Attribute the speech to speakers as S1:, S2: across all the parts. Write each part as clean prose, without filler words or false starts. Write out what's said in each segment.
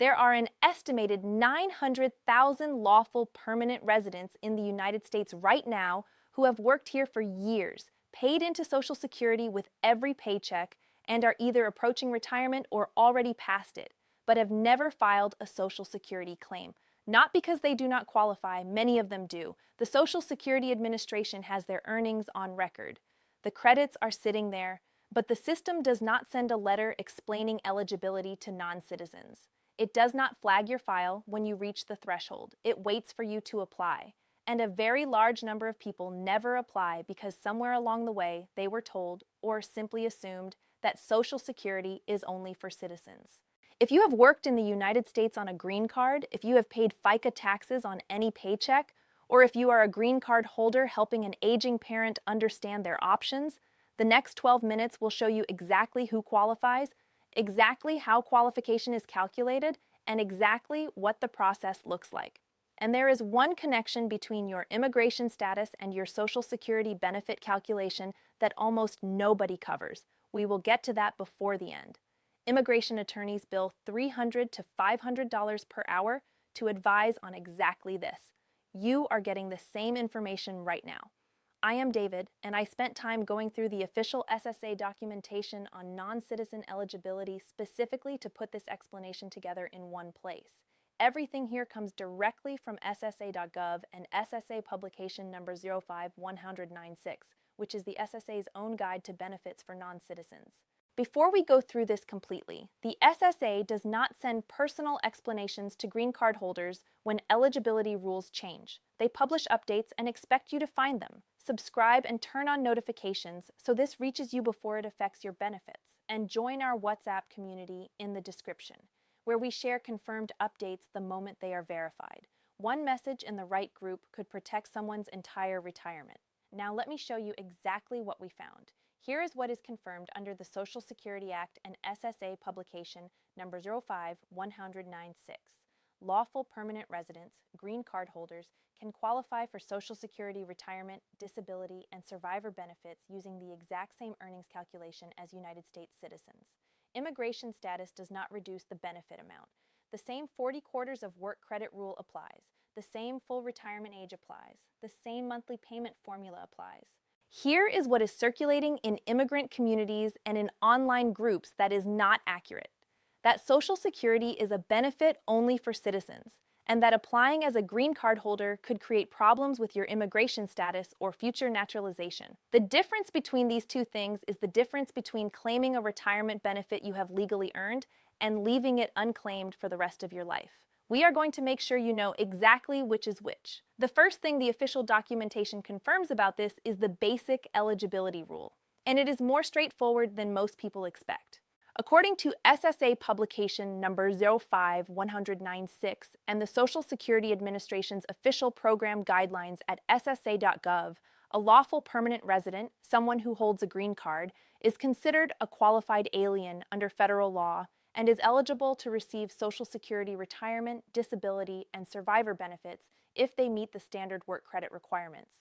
S1: There are an estimated 900,000 lawful permanent residents in the United States right now who have worked here for years, paid into Social Security with every paycheck, and are either approaching retirement or already past it, but have never filed a Social Security claim. Not because they do not qualify, many of them do. The Social Security Administration has their earnings on record. The credits are sitting there, but the system does not send a letter explaining eligibility to non-citizens. It does not flag your file when you reach the threshold. It waits for you to apply. And a very large number of people never apply because somewhere along the way they were told or simply assumed that Social Security is only for citizens. If you have worked in the United States on a green card, if you have paid FICA taxes on any paycheck, or if you are a green card holder helping an aging parent understand their options, the next 12 minutes will show you exactly who qualifies, exactly how qualification is calculated, and exactly what the process looks like. And there is one connection between your immigration status and your Social Security benefit calculation that almost nobody covers. We will get to that before the end. Immigration attorneys bill $300 to $500 per hour to advise on exactly this. You are getting the same information right now. I am David, and I spent time going through the official SSA documentation on non-citizen eligibility specifically to put this explanation together in one place. Everything here comes directly from SSA.gov and SSA publication number 05196, which is the SSA's own guide to benefits for non-citizens. Before we go through this completely, the SSA does not send personal explanations to green card holders when eligibility rules change. They publish updates and expect you to find them. Subscribe and turn on notifications so this reaches you before it affects your benefits. And join our WhatsApp community in the description, where we share confirmed updates the moment they are verified. One message in the right group could protect someone's entire retirement. Now let me show you exactly what we found. Here is what is confirmed under the Social Security Act and SSA publication number 05196. Lawful permanent residents, green card holders, can qualify for Social Security retirement, disability, and survivor benefits using the exact same earnings calculation as United States citizens. Immigration status does not reduce the benefit amount. The same 40 quarters of work credit rule applies. The same full retirement age applies. The same monthly payment formula applies. Here is what is circulating in immigrant communities and in online groups that is not accurate. That Social Security is a benefit only for citizens, and that applying as a green card holder could create problems with your immigration status or future naturalization. The difference between these two things is the difference between claiming a retirement benefit you have legally earned and leaving it unclaimed for the rest of your life. We are going to make sure you know exactly which is which. The first thing the official documentation confirms about this is the basic eligibility rule, and it is more straightforward than most people expect. According to SSA publication number 05196 and the Social Security Administration's official program guidelines at ssa.gov, a lawful permanent resident, someone who holds a green card, is considered a qualified alien under federal law and is eligible to receive Social Security retirement, disability, and survivor benefits if they meet the standard work credit requirements.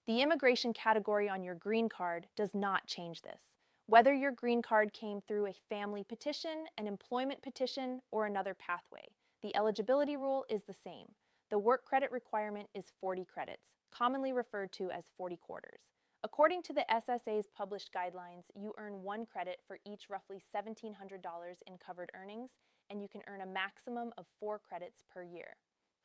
S1: The immigration category on your green card does not change this. Whether your green card came through a family petition, an employment petition, or another pathway, the eligibility rule is the same. The work credit requirement is 40 credits, commonly referred to as 40 quarters. According to the SSA's published guidelines, you earn 1 credit for each roughly $1,700 in covered earnings, and you can earn a maximum of 4 credits per year.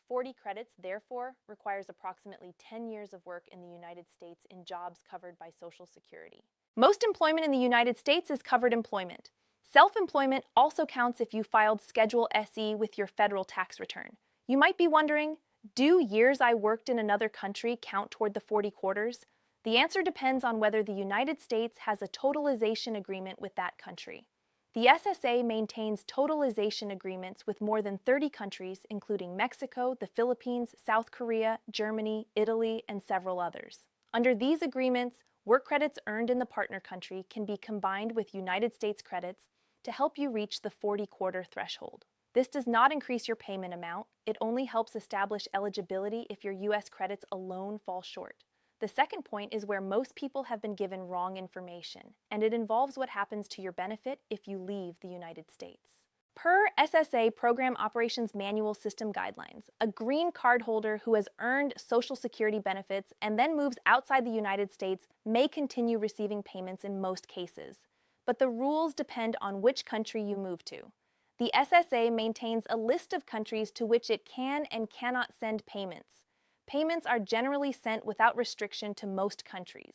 S1: 40 credits, therefore, requires approximately 10 years of work in the United States in jobs covered by Social Security. Most employment in the United States is covered employment. Self-employment also counts if you filed Schedule SE with your federal tax return. You might be wondering, do years I worked in another country count toward the 40 quarters? The answer depends on whether the United States has a totalization agreement with that country. The SSA maintains totalization agreements with more than 30 countries, including Mexico, the Philippines, South Korea, Germany, Italy, and several others. Under these agreements, work credits earned in the partner country can be combined with United States credits to help you reach the 40-quarter threshold. This does not increase your payment amount. It only helps establish eligibility if your U.S. credits alone fall short. The second point is where most people have been given wrong information, and it involves what happens to your benefit if you leave the United States. Per SSA Program Operations Manual System Guidelines, a green card holder who has earned Social Security benefits and then moves outside the United States may continue receiving payments in most cases. But the rules depend on which country you move to. The SSA maintains a list of countries to which it can and cannot send payments. Payments are generally sent without restriction to most countries.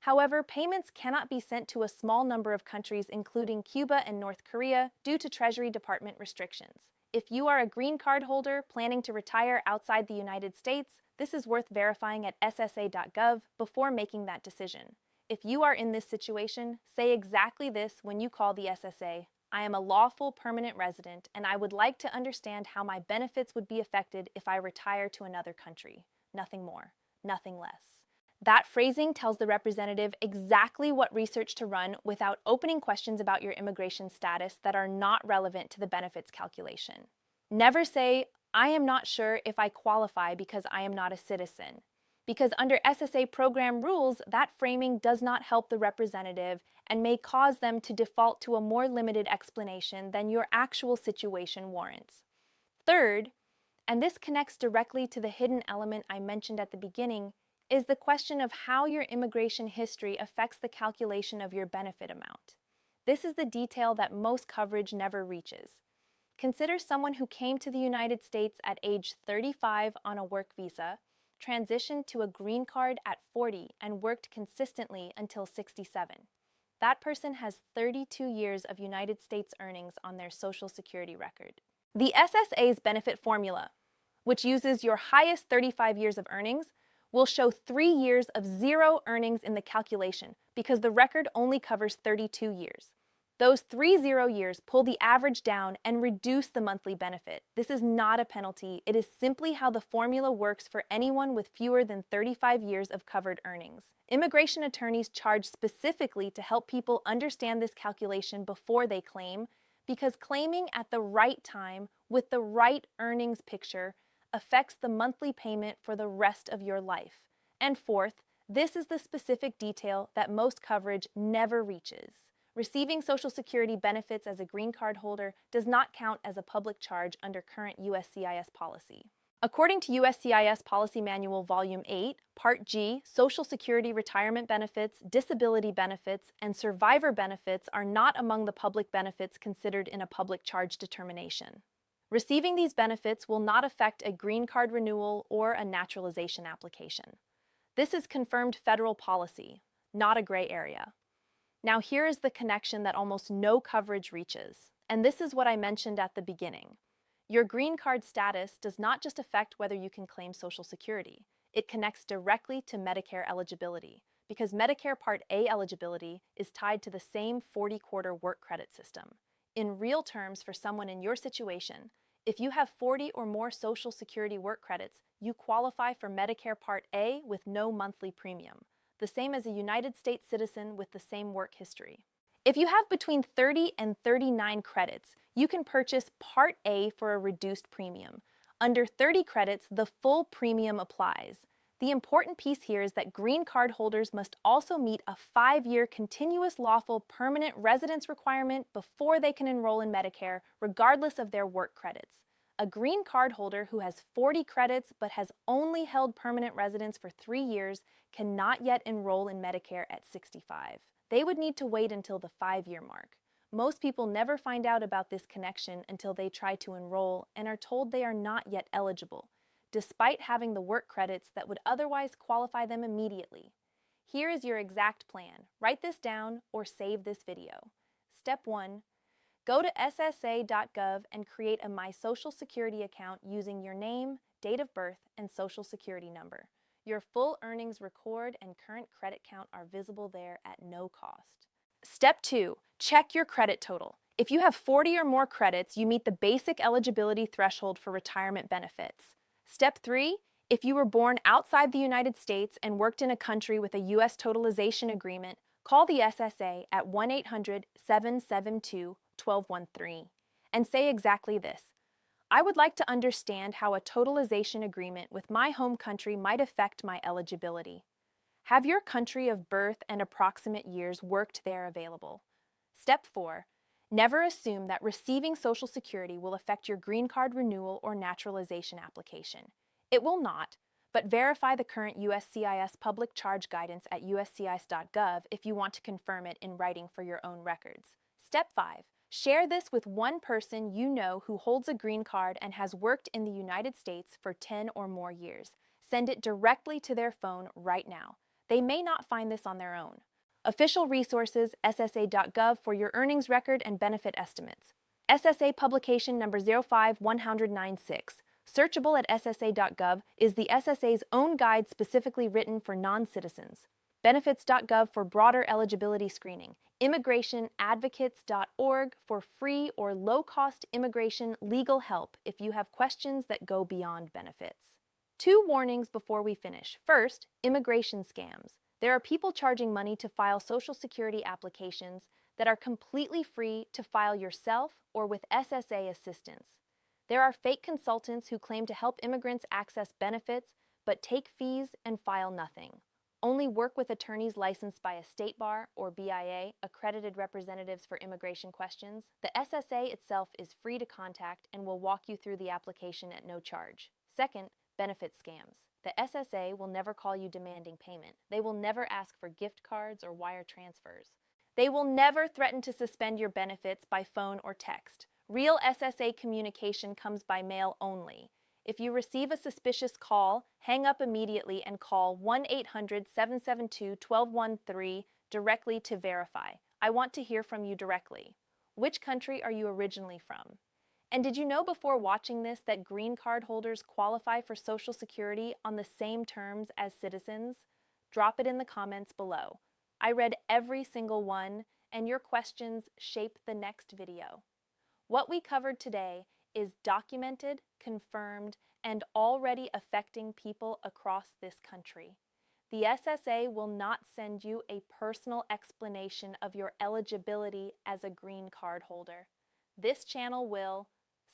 S1: However, payments cannot be sent to a small number of countries, including Cuba and North Korea, due to Treasury Department restrictions. If you are a green card holder planning to retire outside the United States, this is worth verifying at ssa.gov before making that decision. If you are in this situation, say exactly this when you call the SSA. I am a lawful permanent resident, and I would like to understand how my benefits would be affected if I retire to another country. Nothing more, nothing less. That phrasing tells the representative exactly what research to run without opening questions about your immigration status that are not relevant to the benefits calculation. Never say, I am not sure if I qualify because I am not a citizen. Because under SSA program rules, that framing does not help the representative and may cause them to default to a more limited explanation than your actual situation warrants. Third, and this connects directly to the hidden element I mentioned at the beginning, is the question of how your immigration history affects the calculation of your benefit amount. This is the detail that most coverage never reaches. Consider someone who came to the United States at age 35 on a work visa, transitioned to a green card at 40, and worked consistently until 67. That person has 32 years of United States earnings on their Social Security record. The SSA's benefit formula, which uses your highest 35 years of earnings, will show 3 years of zero earnings in the calculation because the record only covers 32 years. Those 3 0 years pull the average down and reduce the monthly benefit. This is not a penalty. It is simply how the formula works for anyone with fewer than 35 years of covered earnings. Immigration attorneys charge specifically to help people understand this calculation before they claim, because claiming at the right time with the right earnings picture affects the monthly payment for the rest of your life. And fourth, this is the specific detail that most coverage never reaches. Receiving Social Security benefits as a green card holder does not count as a public charge under current USCIS policy. According to USCIS Policy Manual Volume 8, Part G, Social Security retirement benefits, disability benefits, and survivor benefits are not among the public benefits considered in a public charge determination. Receiving these benefits will not affect a green card renewal or a naturalization application. This is confirmed federal policy, not a gray area. Now here is the connection that almost no coverage reaches, and this is what I mentioned at the beginning. Your green card status does not just affect whether you can claim Social Security. It connects directly to Medicare eligibility, because Medicare Part A eligibility is tied to the same 40-quarter work credit system. In real terms, for someone in your situation, if you have 40 or more Social Security work credits, you qualify for Medicare Part A with no monthly premium, the same as a United States citizen with the same work history. If you have between 30 and 39 credits, you can purchase Part A for a reduced premium. Under 30 credits, the full premium applies. The important piece here is that green card holders must also meet a 5-year continuous lawful permanent residence requirement before they can enroll in Medicare, regardless of their work credits. A green card holder who has 40 credits but has only held permanent residence for 3 years cannot yet enroll in Medicare at 65. They would need to wait until the 5-year mark. Most people never find out about this connection until they try to enroll and are told they are not yet eligible, despite having the work credits that would otherwise qualify them immediately. Here is your exact plan. Write this down or save this video. Step 1. Go to ssa.gov and create a My Social Security account using your name, date of birth, and Social Security number. Your full earnings record and current credit count are visible there at no cost. Step 2. Check your credit total. If you have 40 or more credits, you meet the basic eligibility threshold for retirement benefits. Step 3. If you were born outside the United States and worked in a country with a U.S. totalization agreement, call the SSA at 1-800-772-1213 and say exactly this. I would like to understand how a totalization agreement with my home country might affect my eligibility. Have your country of birth and approximate years worked there available? Step 4. Never assume that receiving Social Security will affect your green card renewal or naturalization application. It will not, but verify the current USCIS public charge guidance at uscis.gov if you want to confirm it in writing for your own records. Step 5. Share this with one person you know who holds a green card and has worked in the United States for 10 or more years. Send it directly to their phone right now. They may not find this on their own. Official resources, ssa.gov for your earnings record and benefit estimates. SSA publication number 05-196. Searchable at ssa.gov is the SSA's own guide specifically written for non-citizens. Benefits.gov for broader eligibility screening. Immigrationadvocates.org for free or low-cost immigration legal help if you have questions that go beyond benefits. 2 warnings before we finish. First, immigration scams. There are people charging money to file Social Security applications that are completely free to file yourself or with SSA assistance. There are fake consultants who claim to help immigrants access benefits but take fees and file nothing. Only work with attorneys licensed by a state bar or BIA, accredited representatives for immigration questions. The SSA itself is free to contact and will walk you through the application at no charge. Second, benefit scams. The SSA will never call you demanding payment. They will never ask for gift cards or wire transfers. They will never threaten to suspend your benefits by phone or text. Real SSA communication comes by mail only. If you receive a suspicious call, hang up immediately and call 1-800-772-1213 directly to verify. I want to hear from you directly. Which country are you originally from? And did you know before watching this that green card holders qualify for Social Security on the same terms as citizens? Drop it in the comments below. I read every single one, and your questions shape the next video. What we covered today is documented, confirmed, and already affecting people across this country. The SSA will not send you a personal explanation of your eligibility as a green card holder. This channel will.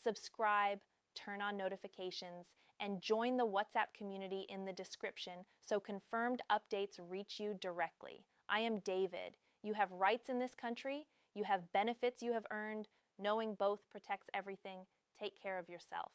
S1: Subscribe, turn on notifications, and join the WhatsApp community in the description so confirmed updates reach you directly. I am David. You have rights in this country. You have benefits you have earned. Knowing both protects everything. Take care of yourself.